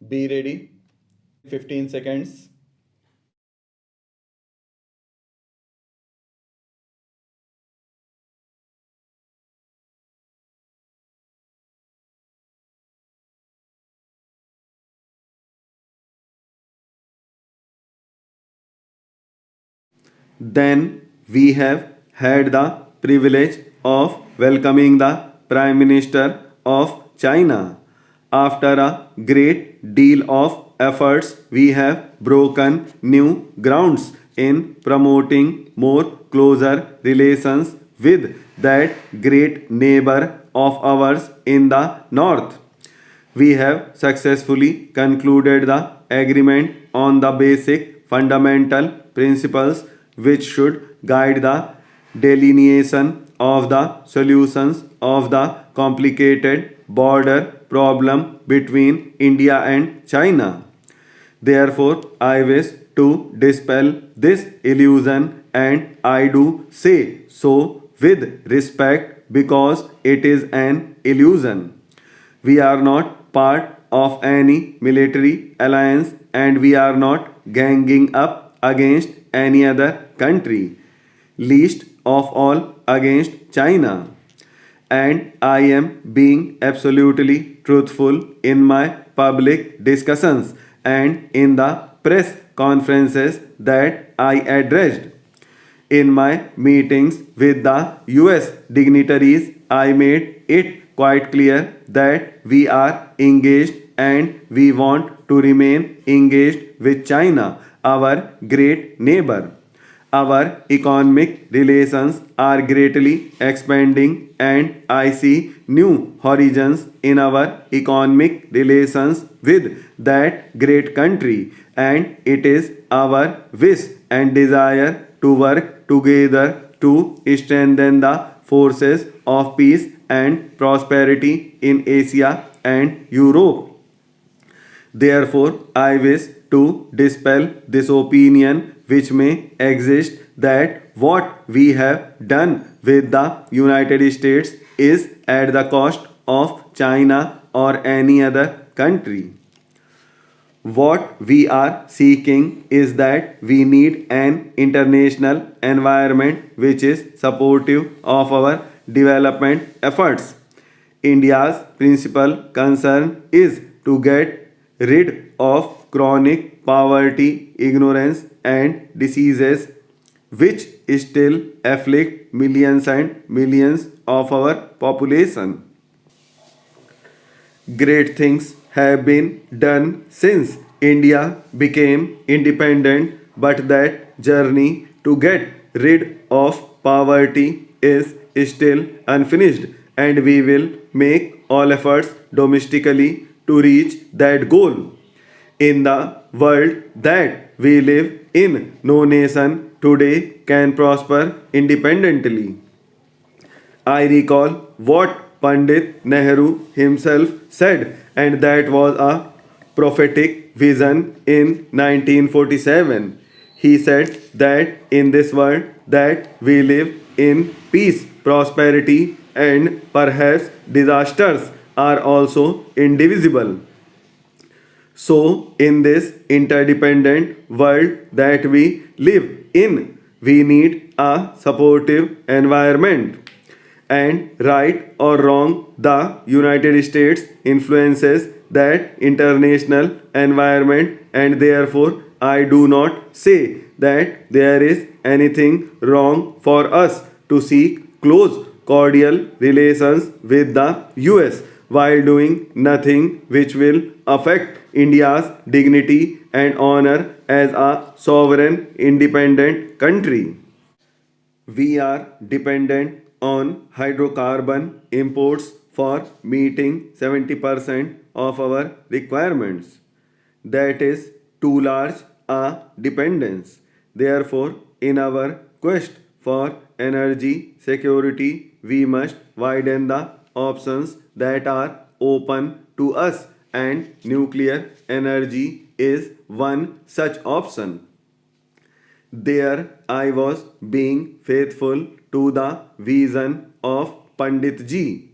Be ready. 15 seconds. Then we have had the privilege of welcoming the Prime Minister of China. After a great deal of efforts, we have broken new grounds in promoting more closer relations with that great neighbor of ours in the north. We have successfully concluded the agreement on the basic fundamental principles which should guide the delineation of the solutions of the complicated border problem between India and China. Therefore, I wish to dispel this illusion, and I do say so with respect because it is an illusion. We are not part of any military alliance and we are not ganging up against any other country, least of all against China. And I am being absolutely truthful in my public discussions and in the press conferences that I addressed. In my meetings with the US dignitaries, I made it quite clear that we are engaged and we want to remain engaged with China, our great neighbor. Our economic relations are greatly expanding, and I see new horizons in our economic relations with that great country. And it is our wish and desire to work together to strengthen the forces of peace and prosperity in Asia and Europe. Therefore, I wish to dispel this opinion which may exist that what we have done with the United States is at the cost of China or any other country. What we are seeking is that we need an international environment which is supportive of our development efforts. India's principal concern is to get rid of chronic poverty, ignorance, and diseases which still afflict millions and millions of our population. Great things have been done since India became independent, but that journey to get rid of poverty is still unfinished, and we will make all efforts domestically to reach that goal. In the world that we live in, no nation today can prosper independently. I recall what Pandit Nehru himself said, and that was a prophetic vision in 1947. He said that in this world that we live in, peace, prosperity, and perhaps disasters are also indivisible. So, in this interdependent world that we live in, we need a supportive environment. And right or wrong, the United States influences that international environment, and therefore, I do not say that there is anything wrong for us to seek close, cordial relations with the US while doing nothing which will affect India's dignity and honor as a sovereign, independent country. We are dependent on hydrocarbon imports for meeting 70% of our requirements. That is too large a dependence. Therefore, in our quest for energy security, we must widen the options that are open to us, and nuclear energy is one such option. There I was being faithful to the vision of Pandit Ji.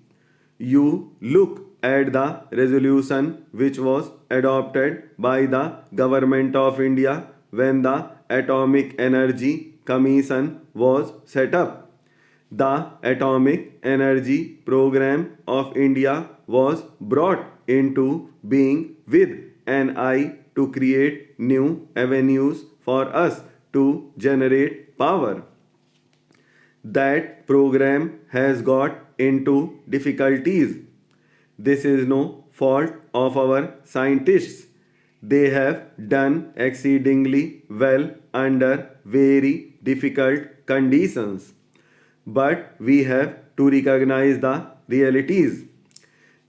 You look at the resolution which was adopted by the Government of India when the Atomic Energy Commission was set up. The Atomic Energy Program of India was brought into being with an eye to create new avenues for us to generate power. That program has got into difficulties. This is no fault of our scientists. They have done exceedingly well under very difficult conditions. But we have to recognize the realities.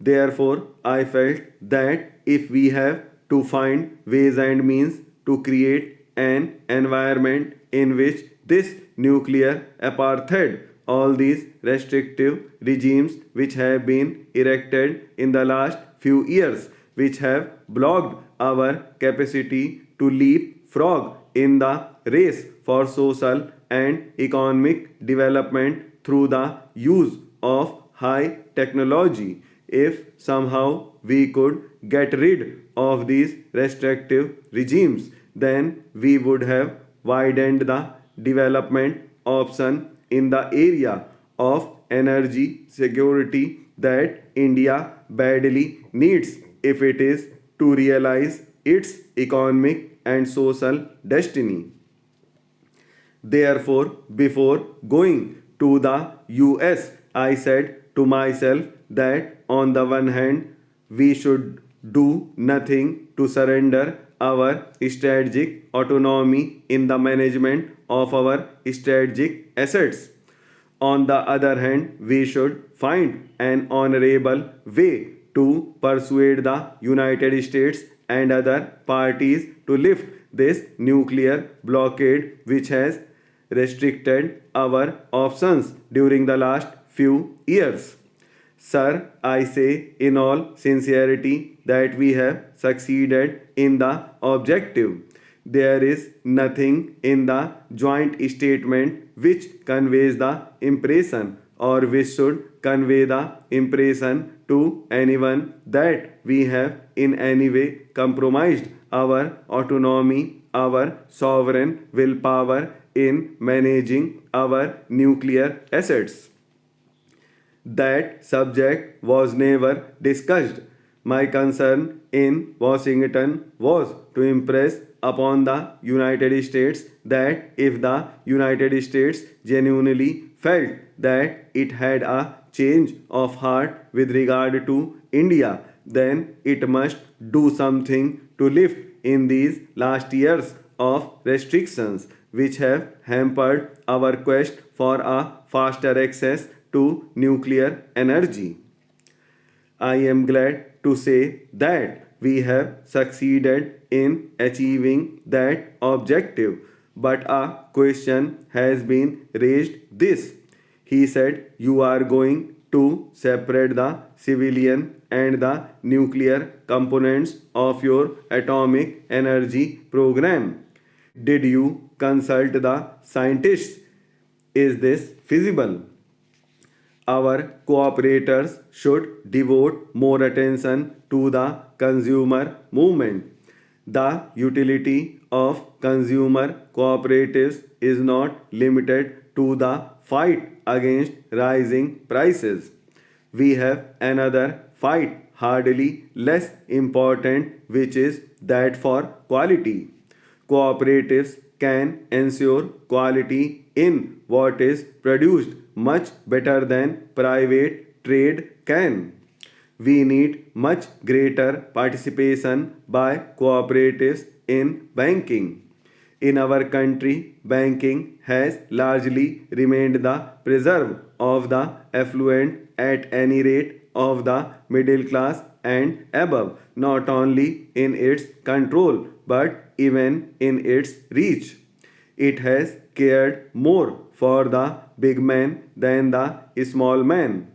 Therefore, I felt that if we have to find ways and means to create an environment in which this nuclear apartheid, all these restrictive regimes which have been erected in the last few years, which have blocked our capacity to leapfrog in the race for social and economic development through the use of high technology. If somehow we could get rid of these restrictive regimes, then we would have widened the development option in the area of energy security that India badly needs if it is to realize its economic and social destiny. Therefore, before going to the US, I said to myself that on the one hand, we should do nothing to surrender our strategic autonomy in the management of our strategic assets. On the other hand, we should find an honorable way to persuade the United States and other parties to lift this nuclear blockade which has restricted our options during the last few years. Sir, I say in all sincerity that we have succeeded in the objective. There is nothing in the joint statement which conveys the impression or which should convey the impression to anyone that we have in any way compromised our autonomy, our sovereign willpower in managing our nuclear assets. That subject was never discussed. My concern in Washington was to impress upon the United States that if the United States genuinely felt that it had a change of heart with regard to India, then it must do something to lift in these last years of restrictions which have hampered our quest for a faster access to nuclear energy. I am glad to say that we have succeeded in achieving that objective, but a question has been raised this. He said, you are going to separate the civilian and the nuclear components of your atomic energy program. Did you consult the scientists? Is this feasible? Our cooperators should devote more attention to the consumer movement. The utility of consumer cooperatives is not limited to the fight against rising prices. We have another fight hardly less important, which is that for quality. Cooperatives can ensure quality in what is produced much better than private trade can. We need much greater participation by cooperatives in banking. In our country, banking has largely remained the preserve of the affluent at any rate of the middle class and above, not only in its control but even in its reach. It has cared more for the big man than the small man.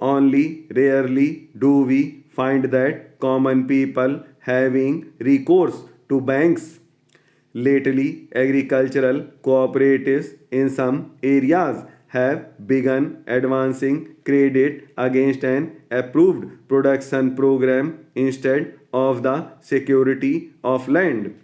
Only rarely do we find that common people having recourse to banks. Lately, agricultural cooperatives in some areas have begun advancing credit against an approved production program instead of the security of land.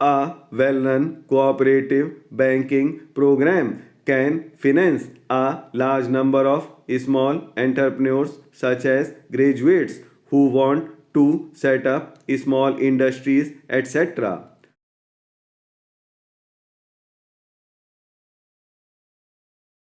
A well-run cooperative banking program can finance a large number of small entrepreneurs such as graduates who want to set up small industries, etc.